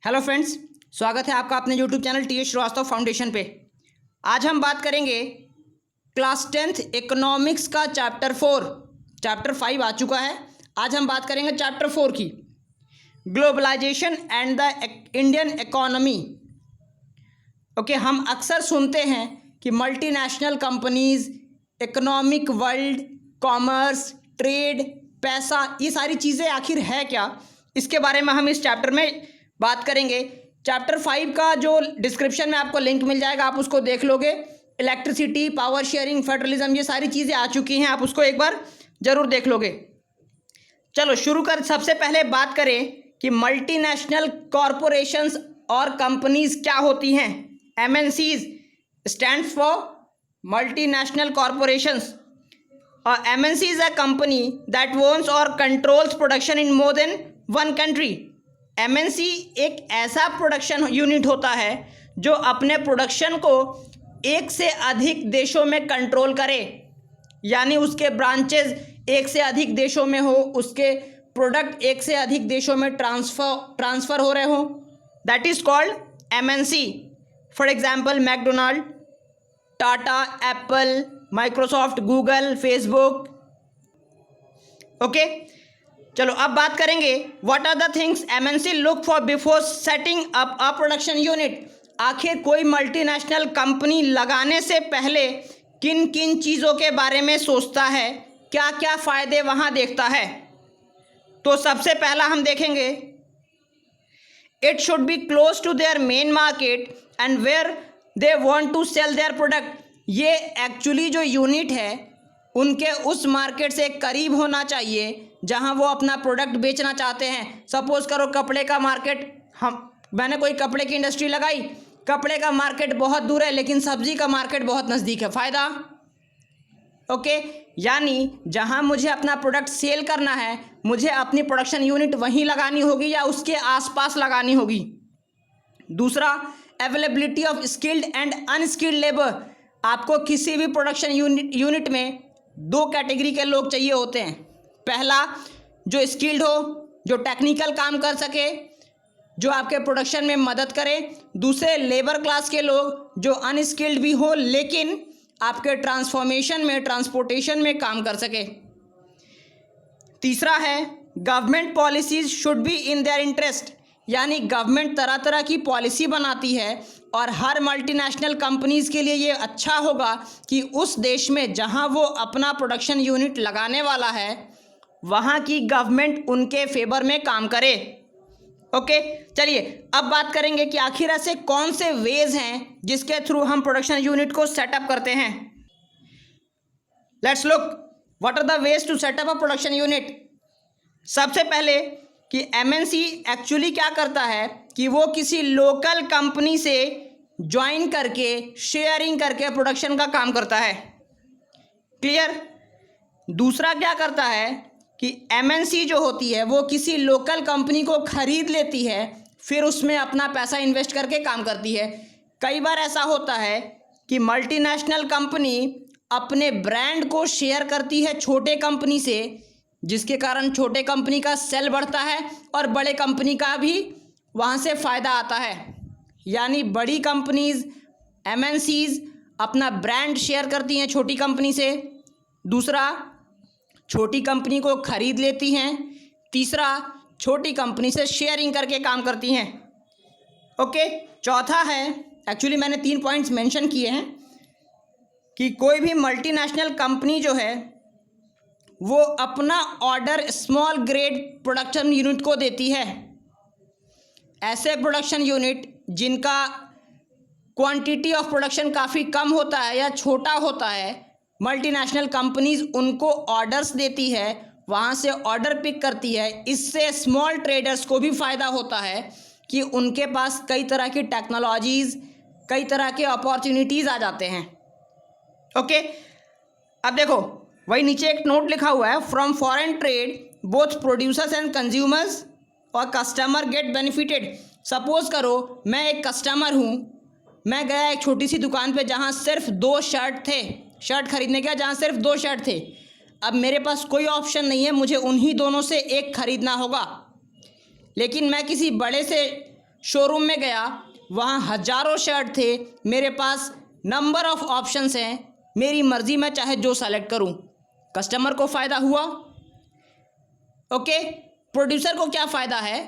Hello friends, स्वागत है आपका अपने YouTube channel T H. Srivastava foundation पे। आज हम बात करेंगे क्लास 10th इकोनॉमिक्स का चैप्टर 5 आ चुका है। आज हम बात करेंगे चैप्टर 4 की, globalisation and the Indian economy. Okay, हम अक्सर सुनते हैं कि multinational companies, economic world, commerce, trade, पैसा, ये सारी चीज़ें आखिर है क्या, इसके बारे में हम इस चैप्टर में बात करेंगे। चैप्टर 5 का जो डिस्क्रिप्शन में आपको लिंक मिल जाएगा, आप उसको देख लोगे। इलेक्ट्रिसिटी, पावर शेयरिंग, फेडरलिज्म, ये सारी चीज़ें आ चुकी हैं, आप उसको एक बार ज़रूर देख लोगे। चलो शुरू कर, सबसे पहले बात करें कि मल्टीनेशनल कॉरपोरेशंस और कंपनीज क्या होती हैं। MNCs stands for multinational corporations. और MNC is a company that owns or controls production in more than one country. MNC एक ऐसा प्रोडक्शन यूनिट होता है जो अपने प्रोडक्शन को एक से अधिक देशों में कंट्रोल करे, यानी उसके ब्रांचेज एक से अधिक देशों में हो, उसके प्रोडक्ट एक से अधिक देशों में ट्रांसफ़र हो रहे हो। That is called MNC। For example McDonald, Tata, Apple, Microsoft, Google, Facebook. Okay, चलो अब बात करेंगे what are the things MNC look for before setting up a production unit. आखिर कोई मल्टीनेशनल कंपनी लगाने से पहले किन किन चीज़ों के बारे में सोचता है, क्या क्या फ़ायदे वहाँ देखता है। तो सबसे पहला हम देखेंगे, it should be close to their main market and where they want to sell their product. ये एक्चुअली जो यूनिट है उनके उस मार्केट से करीब होना चाहिए जहां वो अपना प्रोडक्ट बेचना चाहते हैं। सपोज करो कपड़े का मार्केट, मैंने कोई कपड़े की इंडस्ट्री लगाई, कपड़े का मार्केट बहुत दूर है लेकिन सब्जी का मार्केट बहुत नज़दीक है, फ़ायदा। ओके, यानी जहां मुझे अपना प्रोडक्ट सेल करना है, मुझे अपनी प्रोडक्शन यूनिट वहीं लगानी होगी या उसके आसपास लगानी होगी। दूसरा, availability of skilled and unskilled labour. आपको किसी भी प्रोडक्शन यूनिट में दो कैटेगरी के लोग चाहिए होते हैं। पहला, जो स्किल्ड हो, जो टेक्निकल काम कर सके, जो आपके प्रोडक्शन में मदद करे। दूसरे, लेबर क्लास के लोग जो अनस्किल्ड भी हो लेकिन आपके ट्रांसफॉर्मेशन में, ट्रांसपोर्टेशन में काम कर सके। तीसरा है, government policies should be in their interest, यानी गवर्नमेंट तरह तरह की पॉलिसी बनाती है और हर मल्टीनेशनल कंपनीज़ के लिए ये अच्छा होगा कि उस देश में जहां वो अपना प्रोडक्शन यूनिट लगाने वाला है वहां की गवर्नमेंट उनके फेवर में काम करे। ओके, चलिए अब बात करेंगे कि आखिर ऐसे कौन से वेज हैं जिसके थ्रू हम प्रोडक्शन यूनिट को सेटअप करते हैं। Let's look what are the ways to set up a production unit. सबसे पहले कि MNC एक्चुअली क्या करता है कि वो किसी लोकल कंपनी से ज्वाइन करके, शेयरिंग करके प्रोडक्शन का काम करता है। क्लियर। दूसरा क्या करता है कि MNC जो होती है वो किसी लोकल कंपनी को खरीद लेती है, फिर उसमें अपना पैसा इन्वेस्ट करके काम करती है। कई बार ऐसा होता है कि मल्टीनेशनल कंपनी अपने ब्रांड को शेयर करती है छोटे कंपनी से, जिसके कारण छोटे कंपनी का सेल बढ़ता है और बड़े कंपनी का भी वहाँ से फ़ायदा आता है। यानी बड़ी कंपनीज़, MNCs अपना ब्रांड शेयर करती हैं छोटी कंपनी से। दूसरा, छोटी कंपनी को ख़रीद लेती हैं। तीसरा, छोटी कंपनी से शेयरिंग करके काम करती हैं। ओके, चौथा है, एक्चुअली मैंने 3 पॉइंट्स मेंशन किए हैं कि कोई भी मल्टीनेशनल कंपनी जो है वो अपना order small grade production unit को देती है। ऐसे प्रोडक्शन यूनिट जिनका क्वांटिटी ऑफ प्रोडक्शन काफ़ी कम होता है या छोटा होता है, मल्टीनेशनल कंपनीज उनको ऑर्डर्स देती है, वहाँ से ऑर्डर पिक करती है। इससे स्मॉल ट्रेडर्स को भी फ़ायदा होता है कि उनके पास कई तरह की टेक्नोलॉजीज़, कई तरह के अपॉर्चुनिटीज़ आ जाते हैं। ओके, अब देखो वही नीचे एक नोट लिखा हुआ है, from foreign trade both producers and consumers और कस्टमर गेट बेनिफिटेड। सपोज करो मैं एक कस्टमर हूँ, मैं गया एक छोटी सी दुकान पे जहाँ सिर्फ 2 शर्ट थे, शर्ट खरीदने गया जहाँ सिर्फ 2 शर्ट थे। अब मेरे पास कोई ऑप्शन नहीं है, मुझे उन्हीं दोनों से एक खरीदना होगा। लेकिन मैं किसी बड़े से शोरूम में गया, वहाँ हज़ारों शर्ट थे, मेरे पास नंबर ऑफ ऑप्शंस हैं, मेरी मर्ज़ी मैं चाहे जो सेलेक्ट करूँ। कस्टमर को फ़ायदा हुआ। ओके, प्रोड्यूसर को क्या फ़ायदा है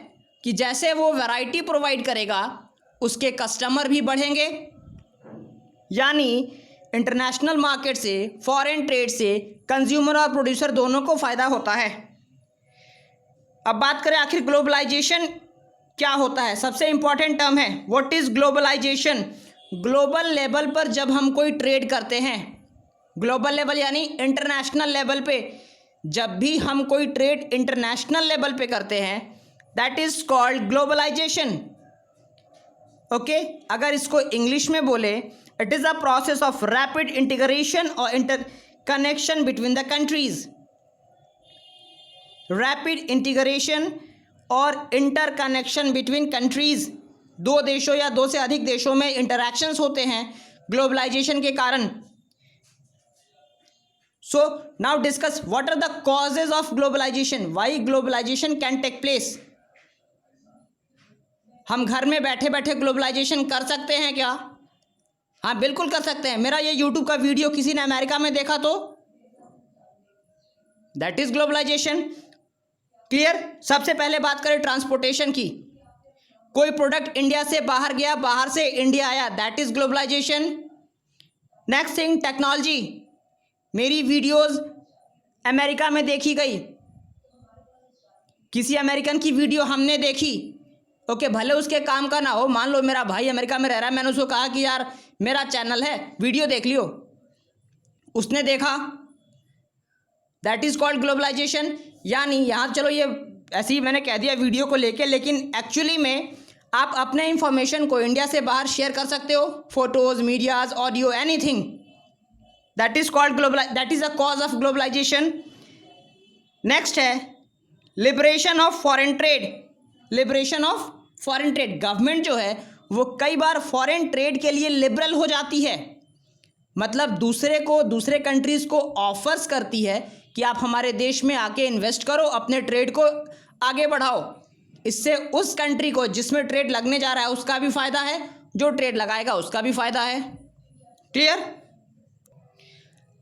कि जैसे वो वैरायटी प्रोवाइड करेगा उसके कस्टमर भी बढ़ेंगे, यानी इंटरनेशनल मार्केट से, फॉरेन ट्रेड से कंज्यूमर और प्रोड्यूसर दोनों को फ़ायदा होता है। अब बात करें आखिर ग्लोबलाइजेशन क्या होता है। सबसे इंपॉर्टेंट टर्म है what is globalisation. Global level पर जब हम कोई ट्रेड करते हैं, ग्लोबल लेवल यानी इंटरनेशनल लेवल पे जब भी हम कोई ट्रेड इंटरनेशनल लेवल पे करते हैं, that is called globalization. Okay, अगर इसको इंग्लिश में बोले, it is a process of rapid integration और inter connection between the countries. Rapid integration और इंटर कनेक्शन बिटवीन कंट्रीज, दो देशों या दो से अधिक देशों में इंटरैक्शंस होते हैं ग्लोबलाइजेशन के कारण। So now discuss what are the causes of globalisation, why globalisation can take place. हम घर में बैठे बैठे ग्लोबलाइजेशन कर सकते हैं क्या? हाँ, बिल्कुल कर सकते हैं। मेरा ये यूट्यूब का वीडियो किसी ने अमेरिका में देखा तो दैट इज ग्लोबलाइजेशन। क्लियर। सबसे पहले बात करें ट्रांसपोर्टेशन की, कोई प्रोडक्ट इंडिया से बाहर गया, बाहर से इंडिया आया, that is globalisation. Next thing technology, मेरी वीडियोस अमेरिका में देखी गई, किसी अमेरिकन की वीडियो हमने देखी, ओके, भले उसके काम का ना हो, मान लो मेरा भाई अमेरिका में रह रहा है, मैंने उसको कहा कि यार मेरा चैनल है, वीडियो देख लियो, उसने देखा, दैट इज कॉल्ड ग्लोबलाइजेशन। यानी यहाँ चलो ये ऐसे ही मैंने कह दिया वीडियो को लेके, लेकिन एक्चुअली में आप अपने इंफॉर्मेशन को इंडिया से बाहर शेयर कर सकते हो, photos, medias, audio, anything, that is called that is a cause of globalization. Next है liberation of foreign trade. Liberation of foreign trade, government जो है वो कई बार फॉरेन ट्रेड के लिए लिबरल हो जाती है, मतलब दूसरे कंट्रीज को ऑफर्स करती है कि आप हमारे देश में आके इन्वेस्ट करो, अपने ट्रेड को आगे बढ़ाओ। इससे उस कंट्री को जिसमें ट्रेड लगने जा रहा है उसका भी फायदा है, जो ट्रेड लगाएगा उसका भी फायदा है। क्लियर।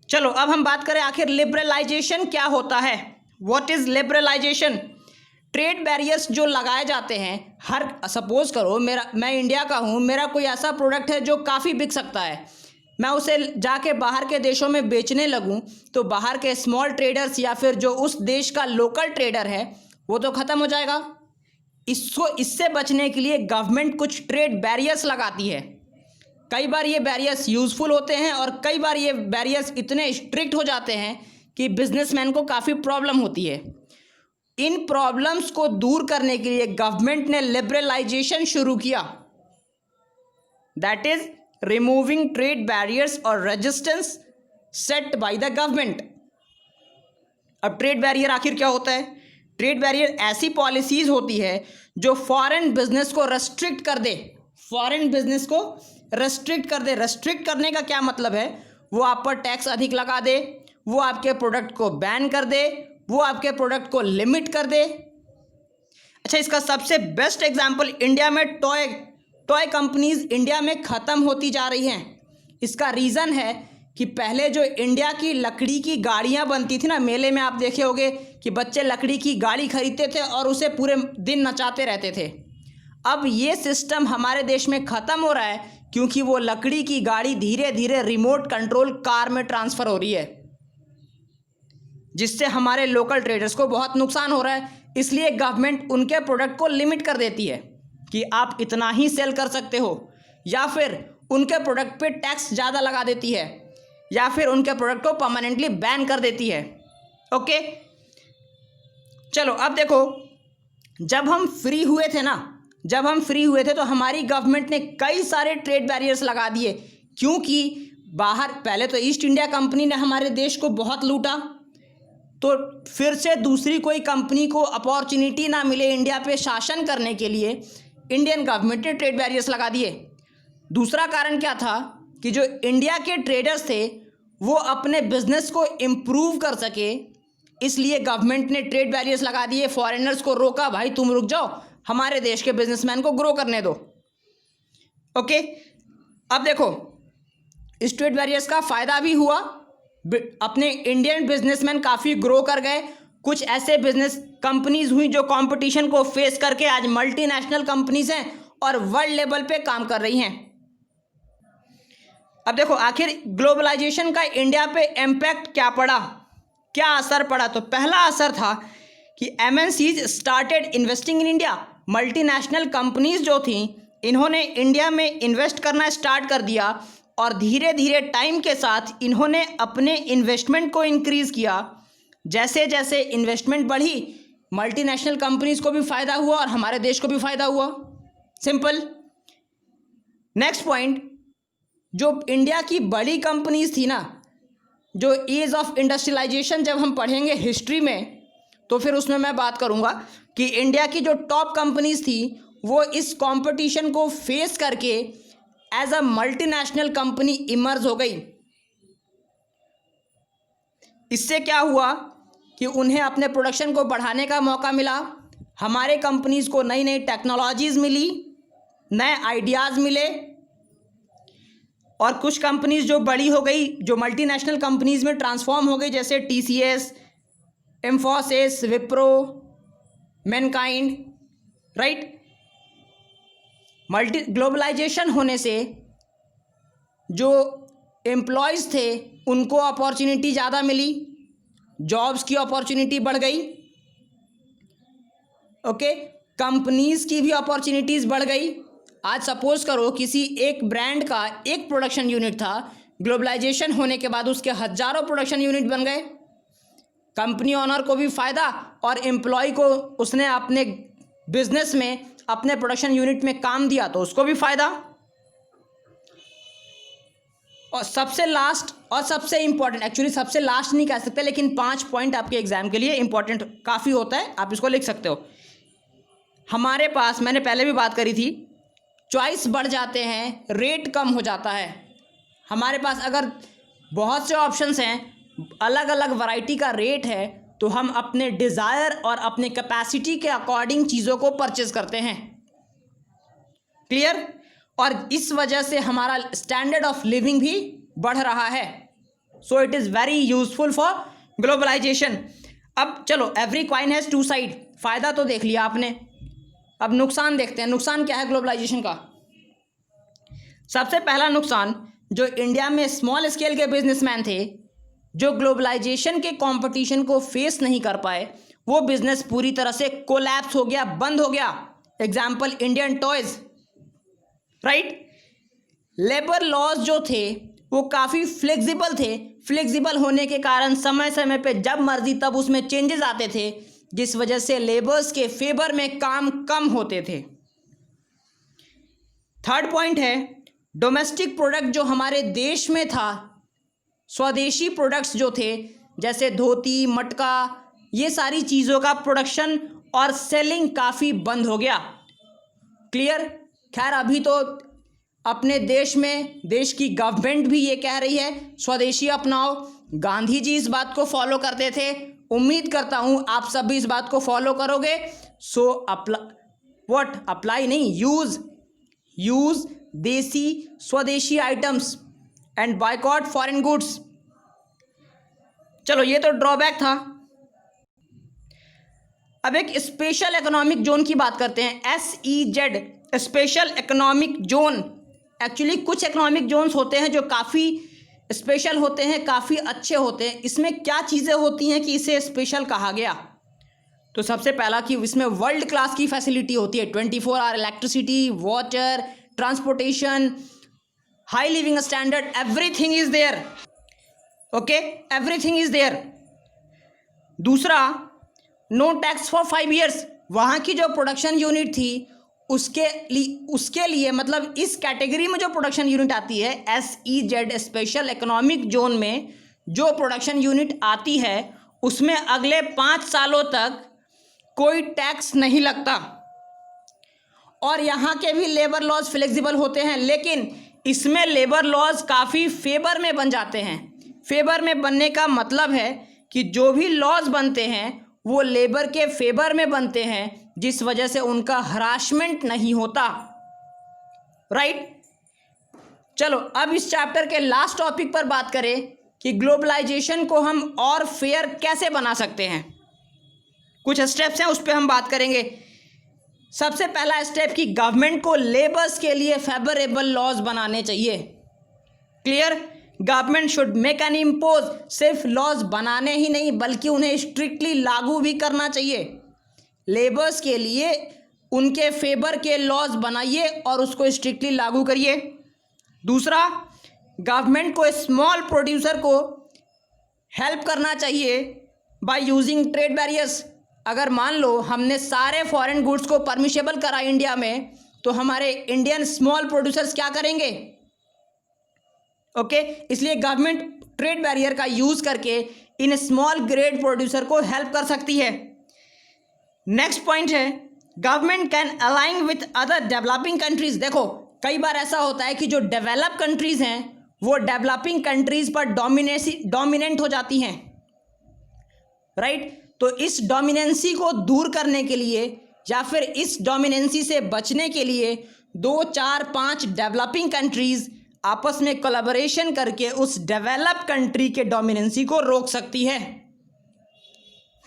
चलो अब हम बात करें आखिर लिबरलाइजेशन क्या होता है। What is liberalisation. Trade barriers जो लगाए जाते हैं, हर सपोज करो मैं इंडिया का हूँ, मेरा कोई ऐसा प्रोडक्ट है जो काफ़ी बिक सकता है, मैं उसे जाके बाहर के देशों में बेचने लगूं तो बाहर के स्मॉल ट्रेडर्स या फिर जो उस देश का लोकल ट्रेडर है वो तो ख़त्म हो जाएगा। इससे बचने के लिए गवर्नमेंट कुछ ट्रेड बैरियर्स लगाती है। कई बार ये बैरियर्स यूज़फुल होते हैं और कई बार ये बैरियर्स इतने स्ट्रिक्ट हो जाते हैं कि बिजनेसमैन को काफ़ी प्रॉब्लम होती है। इन प्रॉब्लम्स को दूर करने के लिए गवर्नमेंट ने लिबरलाइजेशन शुरू किया, that is removing trade barriers और resistance set by the government. अब ट्रेड बैरियर आखिर क्या होता है। ट्रेड बैरियर ऐसी पॉलिसीज होती है जो फॉरेन बिजनेस को रेस्ट्रिक्ट कर दे, फॉरेन बिजनेस को रेस्ट्रिक्ट कर दे। रेस्ट्रिक्ट करने का क्या मतलब है, वो आप पर टैक्स अधिक लगा दे, वो आपके प्रोडक्ट को बैन कर दे, वो आपके प्रोडक्ट को लिमिट कर दे। अच्छा, इसका सबसे बेस्ट एग्जांपल इंडिया में टॉय कंपनीज इंडिया में ख़त्म होती जा रही हैं। इसका रीज़न है कि पहले जो इंडिया की लकड़ी की गाड़ियाँ बनती थी ना, मेले में आप देखे होंगे कि बच्चे लकड़ी की गाड़ी खरीदते थे और उसे पूरे दिन नचाते रहते थे। अब ये सिस्टम हमारे देश में ख़त्म हो रहा है क्योंकि वो लकड़ी की गाड़ी धीरे धीरे रिमोट कंट्रोल कार में ट्रांसफ़र हो रही है, जिससे हमारे लोकल ट्रेडर्स को बहुत नुकसान हो रहा है। इसलिए गवर्नमेंट उनके प्रोडक्ट को लिमिट कर देती है कि आप इतना ही सेल कर सकते हो, या फिर उनके प्रोडक्ट पे टैक्स ज़्यादा लगा देती है, या फिर उनके प्रोडक्ट को परमानेंटली बैन कर देती है। ओके, चलो अब देखो, जब हम फ्री हुए थे तो हमारी गवर्नमेंट ने कई सारे ट्रेड बैरियर्स लगा दिए, क्योंकि बाहर पहले तो ईस्ट इंडिया कंपनी ने हमारे देश को बहुत लूटा, तो फिर से दूसरी कोई कंपनी को अपॉर्चुनिटी ना मिले इंडिया पे शासन करने के लिए, इंडियन गवर्नमेंट ने ट्रेड बैरियर्स लगा दिए। दूसरा कारण क्या था कि जो इंडिया के ट्रेडर्स थे वो अपने बिजनेस को इम्प्रूव कर सके, इसलिए गवर्नमेंट ने ट्रेड बैरियर्स लगा दिए, फॉरेनर्स को रोका, भाई तुम रुक जाओ, हमारे देश के बिजनेसमैन को ग्रो करने दो। ओके, अब देखो स्ट्रीट बैरियर्स का फ़ायदा भी हुआ, अपने इंडियन बिजनेसमैन काफ़ी ग्रो कर गए। कुछ ऐसे बिजनेस कंपनीज हुई जो कंपटीशन को फेस करके आज मल्टीनेशनल कंपनीज हैं और वर्ल्ड लेवल पे काम कर रही हैं। अब देखो आखिर ग्लोबलाइजेशन का इंडिया पे इम्पैक्ट क्या पड़ा, क्या असर पड़ा। तो पहला असर था कि MNCs started investing in India. Multinational companies जो थी इन्होंने इंडिया में इन्वेस्ट करना स्टार्ट कर दिया और धीरे धीरे टाइम के साथ इन्होंने अपने इन्वेस्टमेंट को इंक्रीज़ किया। जैसे जैसे इन्वेस्टमेंट बढ़ी मल्टीनेशनल कंपनीज को भी फ़ायदा हुआ और हमारे देश को भी फ़ायदा हुआ। सिंपल। नेक्स्ट पॉइंट, जो इंडिया की बड़ी कंपनीज थी ना, जो एज ऑफ इंडस्ट्रियलाइजेशन जब हम पढ़ेंगे हिस्ट्री में तो फिर उसमें मैं बात करूंगा कि इंडिया की जो टॉप कंपनीज थी वो इस कंपटीशन को फेस करके as a multinational company emerge हो गई। इससे क्या हुआ कि उन्हें अपने प्रोडक्शन को बढ़ाने का मौका मिला, हमारे कंपनीज को नई नई टेक्नोलॉजीज़ मिली, नए आइडियाज़ मिले और कुछ कंपनीज जो बड़ी हो गई, जो मल्टीनेशनल कंपनीज में ट्रांसफॉर्म हो गई, जैसे TCS, Infosys, Wipro, Mankind, right. Globalisation होने से जो एम्प्लॉयज़ थे उनको अपॉर्चुनिटी ज़्यादा मिली, जॉब्स की अपॉर्चुनिटी बढ़ गई। ओके, कंपनीज की भी अपॉर्चुनिटीज़ बढ़ गई। आज सपोज करो किसी एक ब्रांड का एक प्रोडक्शन यूनिट था, ग्लोबलाइजेशन होने के बाद उसके हज़ारों प्रोडक्शन यूनिट बन गए। कंपनी ओनर को भी फ़ायदा और एम्प्लॉय को उसने अपने बिजनेस में अपने प्रोडक्शन यूनिट में काम दिया तो उसको भी फ़ायदा। और सबसे लास्ट और सबसे इम्पॉर्टेंट, एक्चुअली सबसे लास्ट नहीं कह सकते लेकिन 5 पॉइंट आपके एग्जाम के लिए इम्पॉर्टेंट काफ़ी होता है, आप इसको लिख सकते हो। हमारे पास, मैंने पहले भी बात करी थी, चॉइस बढ़ जाते हैं, रेट कम हो जाता है। हमारे पास अगर बहुत से ऑप्शंस हैं, अलग अलग वैरायटी का रेट है, तो हम अपने डिज़ायर और अपने कैपेसिटी के अकॉर्डिंग चीज़ों को परचेज करते हैं। क्लियर। और इस वजह से हमारा स्टैंडर्ड ऑफ लिविंग भी बढ़ रहा है। So it is very useful for globalisation. अब चलो, every coin has two side. फ़ायदा तो देख लिया आपने, अब नुकसान देखते हैं। नुकसान क्या है ग्लोबलाइजेशन का? सबसे पहला नुकसान, जो इंडिया में स्मॉल स्केल के बिजनेसमैन थे जो ग्लोबलाइजेशन के कंपटीशन को फेस नहीं कर पाए, वो बिजनेस पूरी तरह से कोलैप्स हो गया, बंद हो गया। Example Indian toys, right. Labour laws जो थे वो काफ़ी फ्लेक्सिबल थे। फ्लेक्सिबल होने के कारण समय समय पे जब मर्जी तब उसमें चेंजेस आते थे, जिस वजह से लेबर्स के फेवर में काम कम होते थे। थर्ड पॉइंट है, डोमेस्टिक प्रोडक्ट जो हमारे देश में था, स्वदेशी प्रोडक्ट्स जो थे जैसे धोती, मटका, ये सारी चीज़ों का प्रोडक्शन और सेलिंग काफ़ी बंद हो गया। क्लियर। खैर अभी तो अपने देश में देश की गवर्नमेंट भी ये कह रही है स्वदेशी अपनाओ। गांधी जी इस बात को फॉलो करते थे, उम्मीद करता हूँ आप सब भी इस बात को फॉलो करोगे। सो अप्लाई नहीं, यूज़ देसी स्वदेशी items and boycott foreign goods. चलो ये तो ड्रॉबैक था। अब एक स्पेशल इकोनॉमिक जोन की बात करते हैं, SEZ, special economic zone. Actually कुछ इकोनॉमिक जोन्स होते हैं जो काफ़ी स्पेशल होते हैं, काफ़ी अच्छे होते हैं। इसमें क्या चीज़ें होती हैं कि इसे स्पेशल कहा गया? तो सबसे पहला कि इसमें वर्ल्ड क्लास की फैसिलिटी होती है, 24 hour electricity, water, transportation, high living standard, everything is there. Okay, everything is there. दूसरा, नो टैक्स फॉर 5 ईयर्स। वहाँ की जो प्रोडक्शन यूनिट थी उसके लिए मतलब इस कैटेगरी में जो प्रोडक्शन यूनिट आती है SEZ, स्पेशल इकोनॉमिक जोन में जो प्रोडक्शन यूनिट आती है उसमें अगले 5 सालों तक कोई टैक्स नहीं लगता। और यहाँ के भी लेबर लॉज फ्लेक्सिबल होते हैं, लेकिन इसमें लेबर लॉज काफ़ी फेवर में बन जाते हैं। फेवर में बनने का मतलब है कि जो भी लॉज बनते हैं वो लेबर के फेवर में बनते हैं, जिस वजह से उनका हरासमेंट नहीं होता। राइट। चलो अब इस चैप्टर के लास्ट टॉपिक पर बात करें कि ग्लोबलाइजेशन को हम और फेयर कैसे बना सकते हैं। कुछ स्टेप्स हैं, उस पर हम बात करेंगे। सबसे पहला स्टेप कि गवर्नमेंट को लेबर्स के लिए फेवरेबल लॉज बनाने चाहिए। Clear. Government should make an impose, सिर्फ लॉज बनाने ही नहीं बल्कि उन्हें स्ट्रिक्टली लागू भी करना चाहिए। लेबर्स के लिए उनके फेवर के लॉज बनाइए और उसको स्ट्रिक्टली लागू करिए। दूसरा, गवर्नमेंट को स्मॉल प्रोड्यूसर को हेल्प करना चाहिए बाय यूजिंग ट्रेड बैरियर्स। अगर मान लो हमने सारे फॉरेन गुड्स को परमिशेबल करा इंडिया में, तो हमारे इंडियन स्मॉल प्रोड्यूसर्स क्या करेंगे? ओके, इसलिए गवर्नमेंट ट्रेड बैरियर का यूज करके इन स्मॉल ग्रेड प्रोड्यूसर को हेल्प कर सकती है। नेक्स्ट पॉइंट है government can align with other developing countries. देखो कई बार ऐसा होता है कि जो डेवलप कंट्रीज हैं वो डेवलपिंग कंट्रीज पर डोमिनेंट हो जाती हैं। राइट। तो इस डोमिनेंसी को दूर करने के लिए या फिर इस डोमिनेंसी से बचने के लिए 2, 4, 5 डेवलपिंग कंट्रीज आपस में कोलैबोरेशन करके उस डेवलप कंट्री के डोमिनेंसी को रोक सकती है।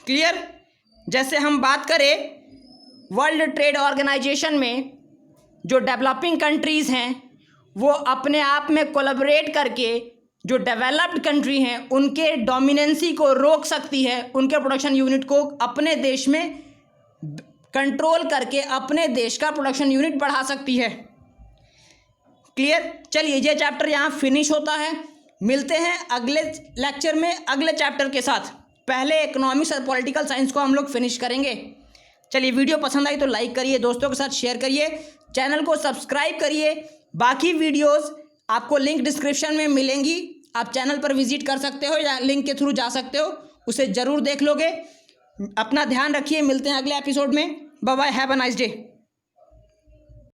क्लियर। जैसे हम बात करें वर्ल्ड ट्रेड ऑर्गेनाइजेशन में, जो डेवलपिंग कंट्रीज हैं वो अपने आप में कोलैबोरेट करके जो डेवलप्ड कंट्री हैं उनके डोमिनेंसी को रोक सकती है, उनके प्रोडक्शन यूनिट को अपने देश में कंट्रोल करके अपने देश का प्रोडक्शन यूनिट बढ़ा सकती है। क्लियर। चलिए ये चैप्टर यहाँ फिनिश होता है। मिलते हैं अगले लेक्चर में अगले चैप्टर के साथ। पहले इकोनॉमिक्स और पॉलिटिकल साइंस को हम लोग फिनिश करेंगे। चलिए वीडियो पसंद आई तो लाइक करिए, दोस्तों के साथ शेयर करिए, चैनल को सब्सक्राइब करिए। बाकी वीडियोस आपको लिंक डिस्क्रिप्शन में मिलेंगी, आप चैनल पर विजिट कर सकते हो या लिंक के थ्रू जा सकते हो, उसे ज़रूर देख लोगे। अपना ध्यान रखिए, मिलते हैं अगले एपिसोड में। Bye bye, have a nice day.